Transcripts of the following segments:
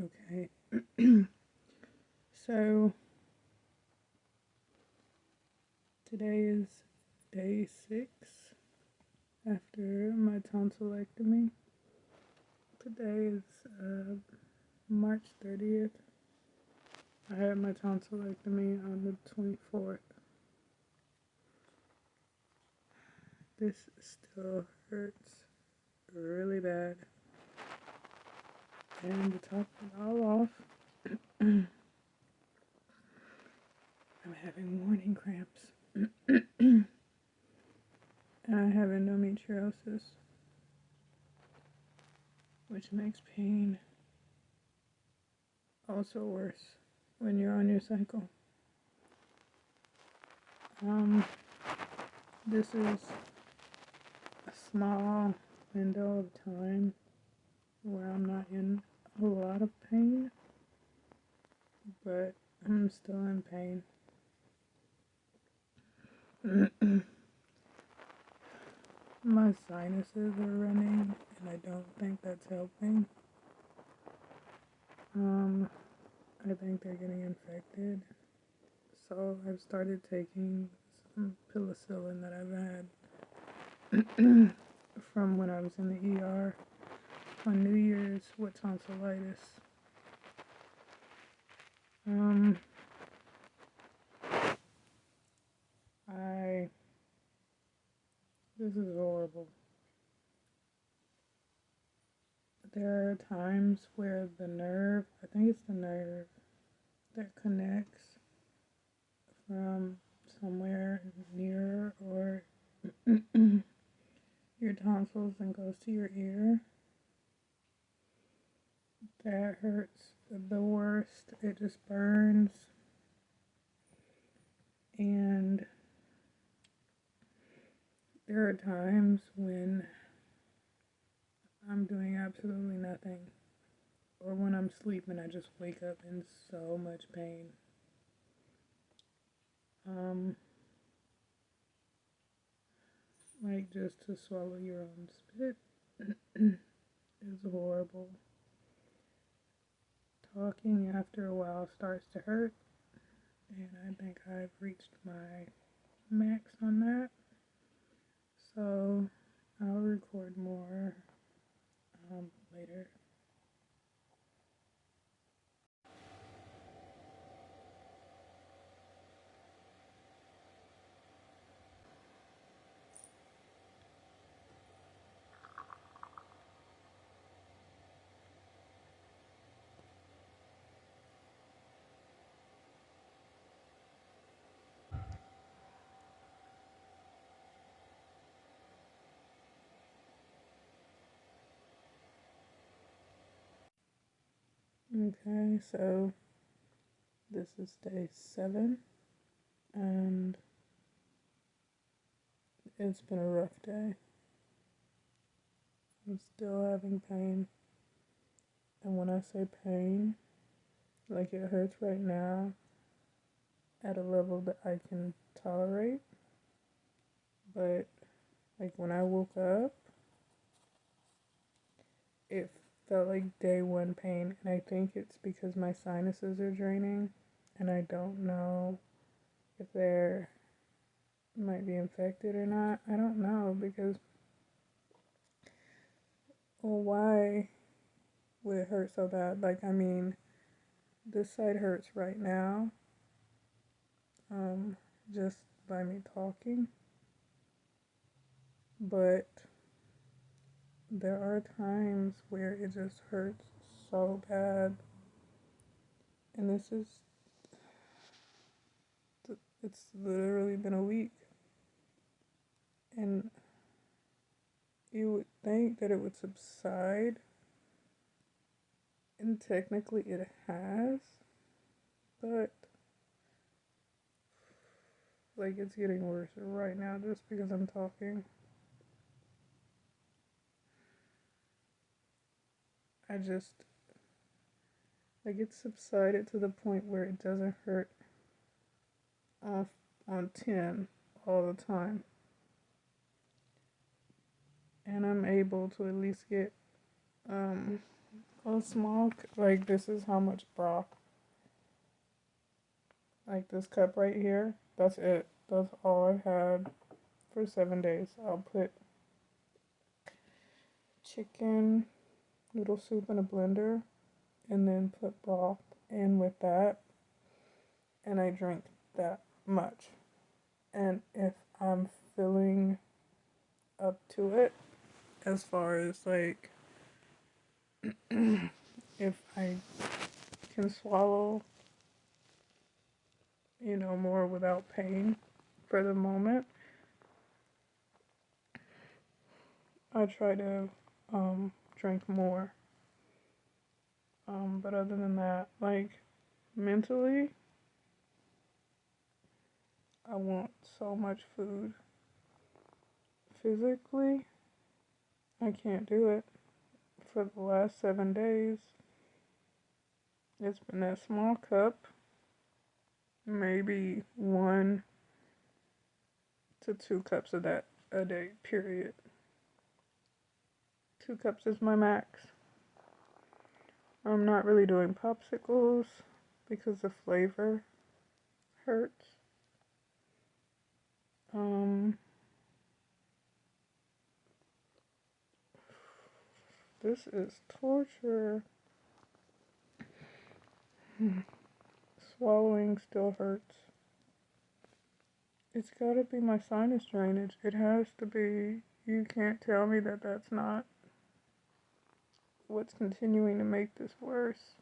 Okay. So today is day 6 after my tonsillectomy. Today is March 30th. I had my tonsillectomy on the 24th. This still hurts really bad. And to top it all off, I'm having morning cramps. And I have endometriosis, which makes pain also worse when you're on your cycle. This is a small window of time where I'm not in a lot of pain, but I'm still in pain. My sinuses are running, and I don't think that's helping. I think they're getting infected. So I've started taking some penicillin that I've had from when I was in the ER on New Year's with tonsillitis. This is horrible. There are times where the nerve, I think it's the nerve that connects from somewhere near or your tonsils and goes to your ear. That hurts the worst. It just burns. And there are times when I'm doing absolutely nothing, or when I'm sleeping, I just wake up in so much pain. Like just to swallow your own spit is horrible. Talking after a while starts to hurt, and I think I've reached my max on that. So I'll record more later. Okay, so this is day 7, and it's been a rough day. I'm still having pain, and when I say pain, like it hurts right now at a level that I can tolerate, but like when I woke up, it felt like day 1 pain, and I think it's because my sinuses are draining, and I don't know if they're might be infected or not. I don't know, because well, why would it hurt so bad? Like, I mean, this side hurts right now, just by me talking, but there are times where it just hurts so bad, and it's literally been a week, and you would think that it would subside, and technically it has, but like it's getting worse right now just because I'm talking. I just, like, it's subsided to the point where it doesn't hurt off on 10 all the time. And I'm able to at least get A small, like this is how much broth. Like this cup right here. That's it. That's all I've had for 7 days. I'll put chicken noodle soup in a blender and then put broth in with that. And I drink that much. And if I'm feeling up to it, as far as like if I can swallow, more without pain for the moment, I try to drink more. But other than that, like mentally, I want so much food. Physically, I can't do it. For the last 7 days, it's been that small cup, maybe 1 to 2 cups of that a day, period. 2 cups is my max. I'm not really doing popsicles because the flavor hurts. This is torture. Swallowing still hurts. It's gotta be my sinus drainage. It has to be. You can't tell me that that's not what's continuing to make this worse.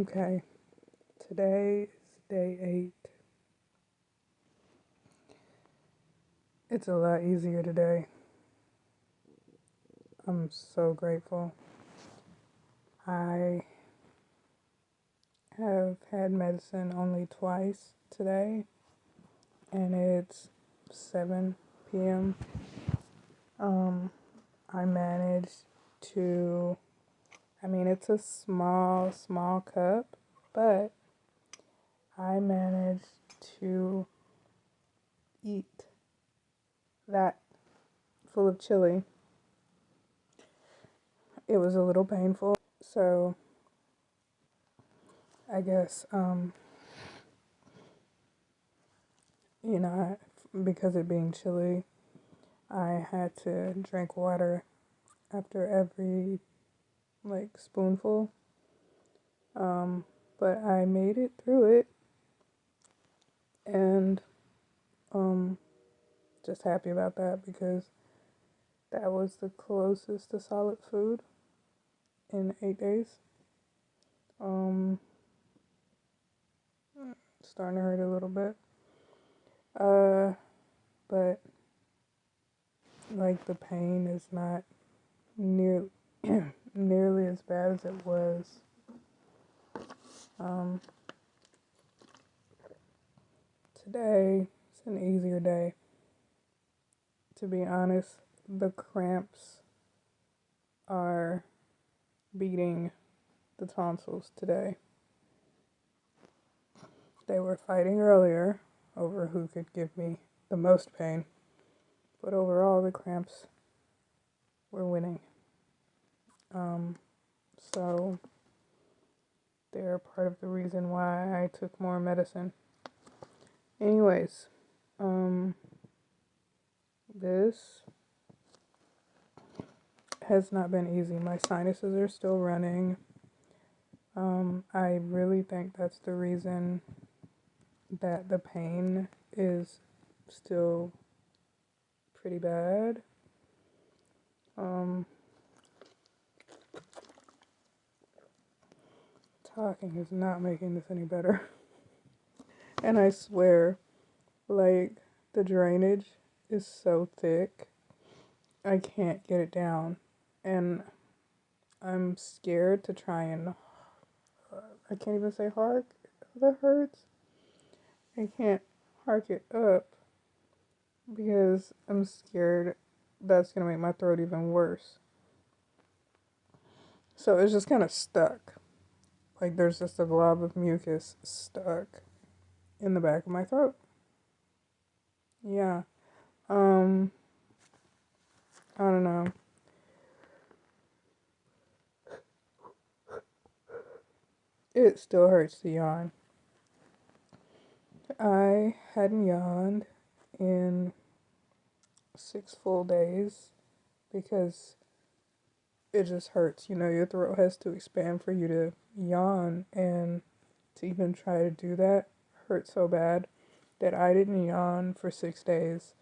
Okay, today is day 8. It's a lot easier today. I'm so grateful. I have had medicine only twice today, and it's 7 p.m. I managed to, it's a small cup, but I managed to eat that full of chili. It was a little painful, so I guess, because it being chilly, I had to drink water after every, spoonful. But I made it through it, and, just happy about that because that was the closest to solid food in 8 days. It's starting to hurt a little bit. But the pain is not near nearly as bad as it was. Today it's an easier day. To be honest, the cramps are beating the tonsils today. They were fighting earlier over who could give me the most pain, but overall the cramps were winning. So they're part of the reason why I took more medicine. Anyways, this has not been easy. My sinuses are still running. I really think that's the reason that the pain is still pretty bad. Talking is not making this any better. And I swear, the drainage is so thick. I can't get it down. And I'm scared to try and, I can't even say hark. That hurts. I can't hark it up because I'm scared that's going to make my throat even worse. So it's just kind of stuck. Like there's just a glob of mucus stuck in the back of my throat. Yeah. Um, I don't know. It still hurts to yawn. I hadn't yawned in 6 full days because it just hurts. You know, your throat has to expand for you to yawn, and to even try to do that hurt so bad that I didn't yawn for 6 days.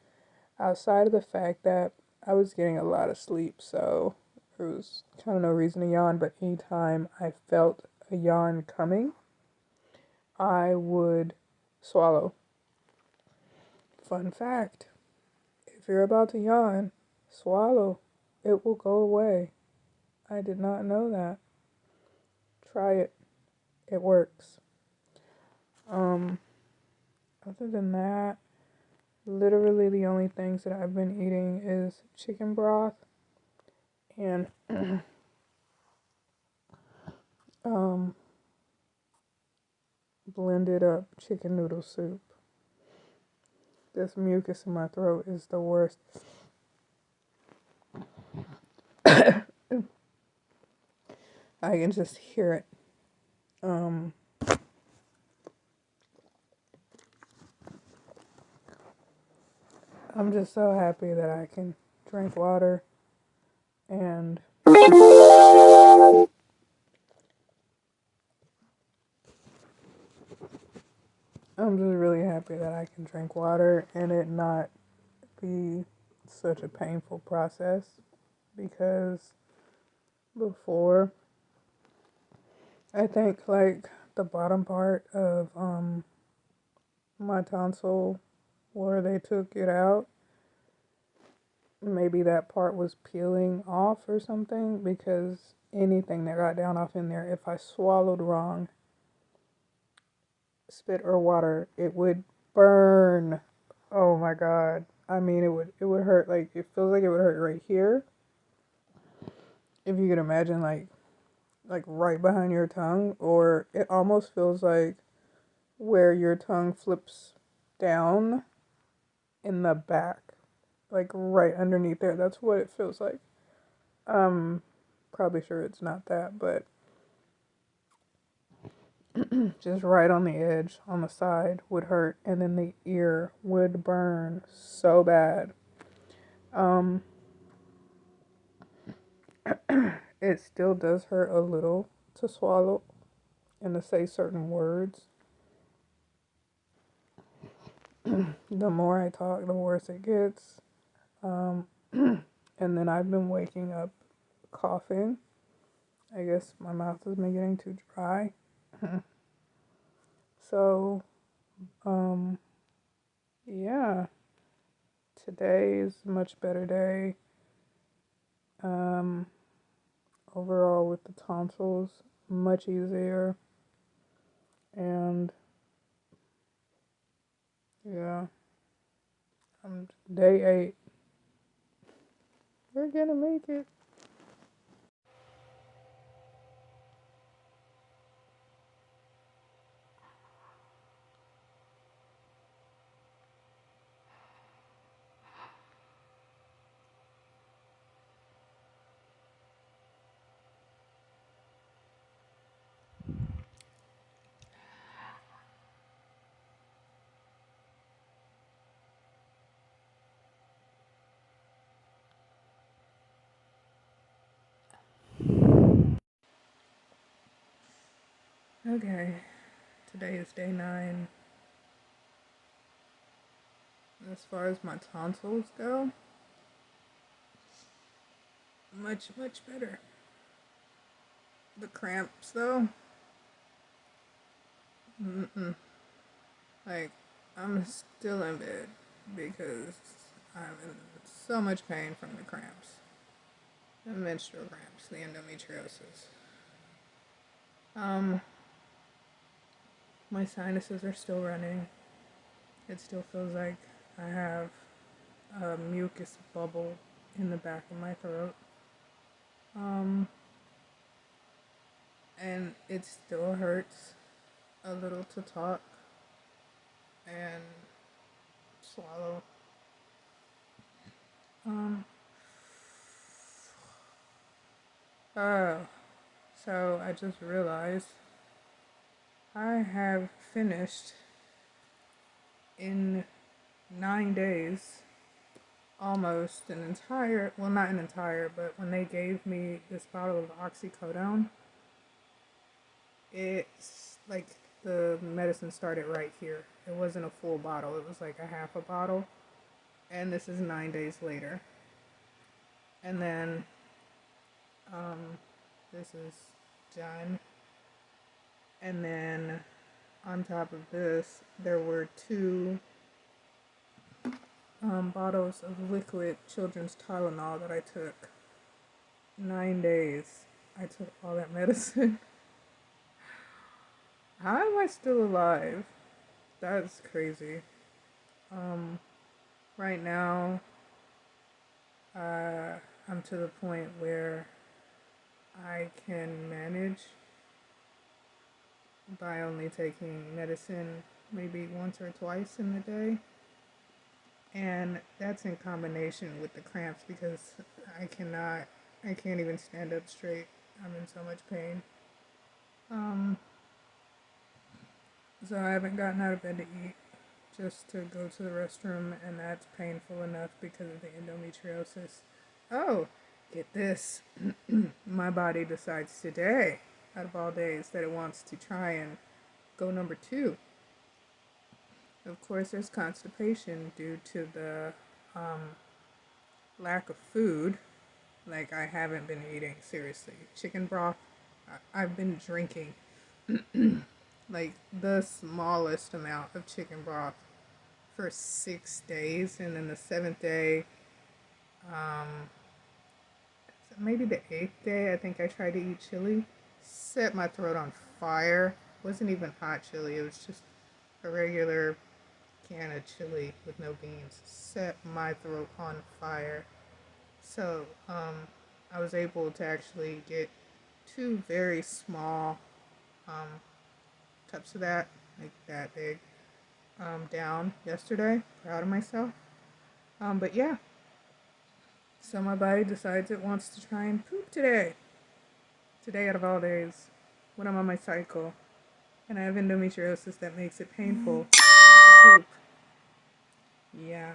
Outside of the fact that I was getting a lot of sleep, so there was kind of no reason to yawn, but anytime I felt a yawn coming, I would swallow. Fun fact, if you're about to yawn, swallow. It will go away. I did not know that. Try it. It works. Um, Other than that, literally the only things that I've been eating is chicken broth and um blended up chicken noodle soup. This mucus in my throat is the worst. I can just hear it. Um, I'm just so happy that I can drink water, and I'm just really happy that I can drink water and it not be such a painful process, because before, I think like the bottom part of my tonsil where they took it out, maybe that part was peeling off or something, because anything that got down off in there, if I swallowed wrong, spit or water, it would burn. Oh my god. I mean, it would hurt. Like, it feels like it would hurt right here. If you could imagine, like right behind your tongue, or it almost feels like where your tongue flips down in the back, like right underneath there. That's what it feels like. Probably sure it's not that, but just right on the edge, on the side, would hurt, and then the ear would burn so bad. Um, it still does hurt a little to swallow and to say certain words. The more I talk, the worse it gets. Um, and then I've been waking up coughing. I guess my mouth has been getting too dry. So, um, yeah, today is a much better day. Um, Overall, with the tonsils, much easier. And yeah, day 8. We're gonna make it. Okay, today is day 9. As far as my tonsils go, much, much better. The cramps, though, mm-mm. Like, I'm still in bed because I'm in so much pain from the cramps, the menstrual cramps, the endometriosis. My sinuses are still running. It still feels like I have a mucus bubble in the back of my throat. And it still hurts a little to talk and swallow. Oh, so I just realized I have finished in 9 days almost an entire, well, not an entire, but when they gave me this bottle of oxycodone, it's like the medicine started right here. It wasn't a full bottle, it was like a half a bottle. And this is 9 days later. And then this is done. And then on top of this, there were two bottles of liquid children's Tylenol that I took. 9 days. I took all that medicine. How am I still alive? That's crazy. Right now, I'm to the point where I can manage by only taking medicine maybe once or twice in the day. And that's in combination with the cramps because I can't even stand up straight. I'm in so much pain. So I haven't gotten out of bed to eat just to go to the restroom, and that's painful enough because of the endometriosis. Oh, get this. My body decides today, out of all days, that it wants to try and go number 2. Of course, there's constipation due to the lack of food. Like, I haven't been eating, seriously. Chicken broth, I've been drinking like the smallest amount of chicken broth for 6 days, and then the 7th day, maybe the 8th day, I think I tried to eat chili. Set my throat on fire. Wasn't even hot chili, it was just a regular can of chili with no beans. Set my throat on fire. So I was able to actually get 2 very small cups of that, like that big, down yesterday. Proud of myself. But yeah, so my body decides it wants to try and poop today. Today out of all days, when I'm on my cycle. And I have endometriosis that makes it painful to poop. Yeah.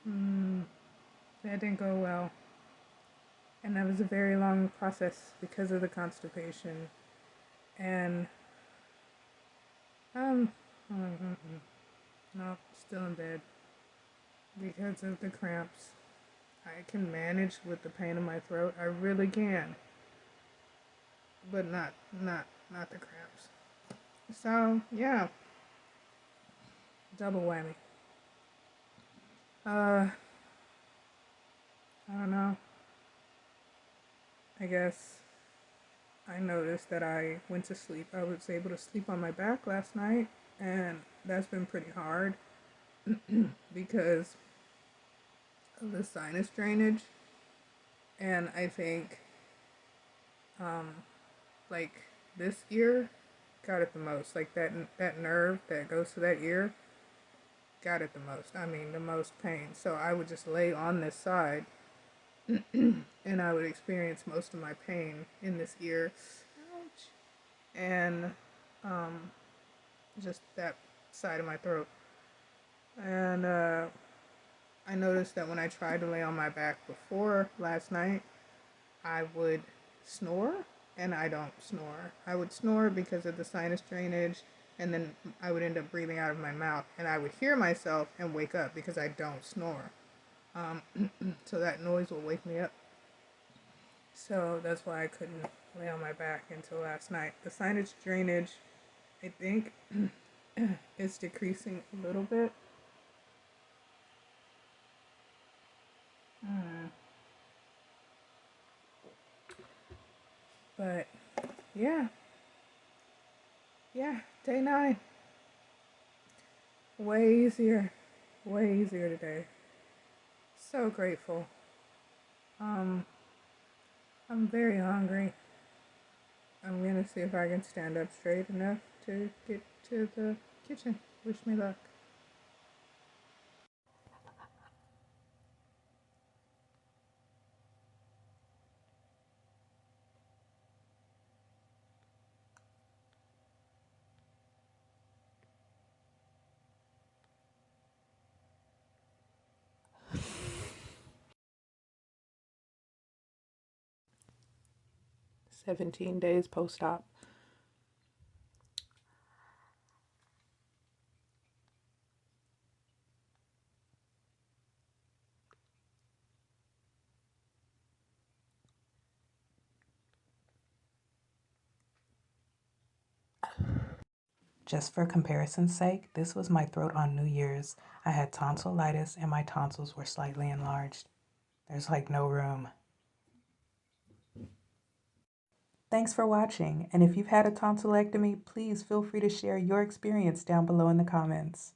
That didn't go well. And that was a very long process because of the constipation. And, no, still in bed because of the cramps. I can manage with the pain in my throat. I really can. But not the cramps. So, yeah. Double whammy. I don't know. I guess I noticed that I went to sleep. I was able to sleep on my back last night, and that's been pretty hard because of the sinus drainage. And I think, like, this ear got it the most. Like, that nerve that goes to that ear got it the most. I mean, the most pain. So I would just lay on this side and I would experience most of my pain in this ear. Ouch. And just that side of my throat. And I noticed that when I tried to lay on my back before last night, I would snore, and I don't snore. I would snore because of the sinus drainage, and then I would end up breathing out of my mouth, and I would hear myself and wake up because I don't snore. So that noise will wake me up. So that's why I couldn't lay on my back until last night. The sinus drainage, I think, is decreasing a little bit. But yeah, day 9. Way easier today. So grateful. Um, I'm very hungry. I'm gonna see if I can stand up straight enough to get to the kitchen. Wish me luck. "17 days post-op." Just for comparison's sake, this was my throat on New Year's. I had tonsillitis and my tonsils were slightly enlarged. There's like no room. Thanks for watching, and if you've had a tonsillectomy, please feel free to share your experience down below in the comments.